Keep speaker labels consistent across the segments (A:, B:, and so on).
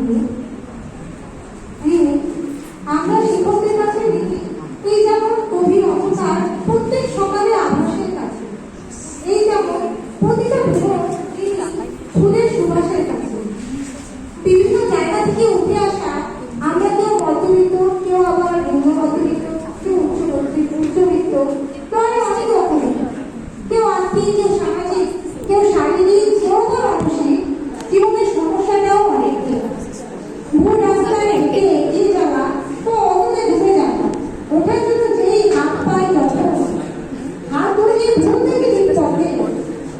A: রিমি। রিমি, আমরা শিক্ষকদের কাছে লিখি এই যেমন গভীর অন্ধকার প্রত্যেক সকালে আভাসের কাছে, এই যেমন প্রতিটা ভোর ফুলের সুবাসের কাছে। বিভিন্ন জায়গা থেকে উঠে আসা আমরা কেউ মধ্যবিত্ত, কেউ আবার নিম্ন মধ্যবিত্ত, কেউ উচ্চবিত্ত, প্রায় অনেক রকমের, কেউ আর্থিক, কেউ সামাজিক, কেউ শারীরিক, কেউ বা মানসিক। জীবনের সমস্যাটাও অনেক। ভোর রাস্তায় হেঁটে এগিয়ে যাওয়া তো অতটা ডুবে যাওয়া, ওঠার জন্য যেই হাত পায় তখন হাত ধরে ভুল থেকে ঠিক পথে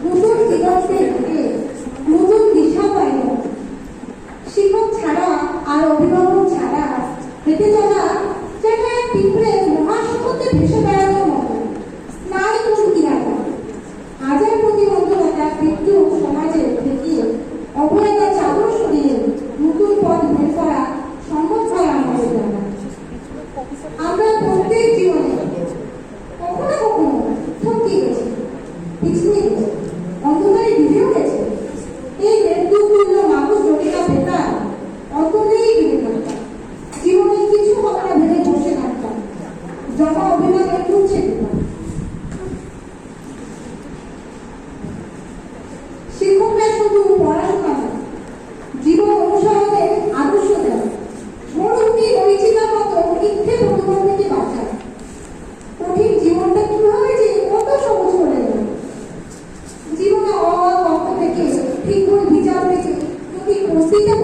A: নতুন দিগন্তে ঢুকে নতুন দিশা পাইল। শিক্ষক ছাড়া আর অভিভাবক ছাড়া হেঁটে চলা যেন এক পিঁপড়ে মহাসমুদ্রে ভেসে বেড়ানোর মতো, নাই কোন কিনারা। হাজার প্রতিবন্ধকতা মৃত্যু সমাজে দেখিয়ে অবহেলার চাদর সরিয়ে নতুন পথ বের করা সম্ভব হয় আমাদের দ্বারা। আমরা প্রত্যেক জীবনে কখনো কখনো থমকে গেছি, পিছিয়ে গেছি, অন্ধকারে ডুবেও গেছে। এই মৃত্যুতুল্য মানুষ জটিলা বেতার অন্তরেই ডুবে থাকতাম, জীবনে কিছু কথা ভেবে বসে থাকতাম, জমা অভিমানে মুছে দিতাম। শিক্ষকরা শুধু পড়াশোনা নয়, জীবন অনুসরণের আদর্শ দেয়। মরুভূমি মরিচিকার মতো মিথ্যে প্রলোভন থেকে বাঁচায়। কঠিন জীবনটা কিভাবে যে কত সহজ করে দেয়। জীবনে অ থেকে ঠিক ভুল বিচার থেকে যদি প্রতিটা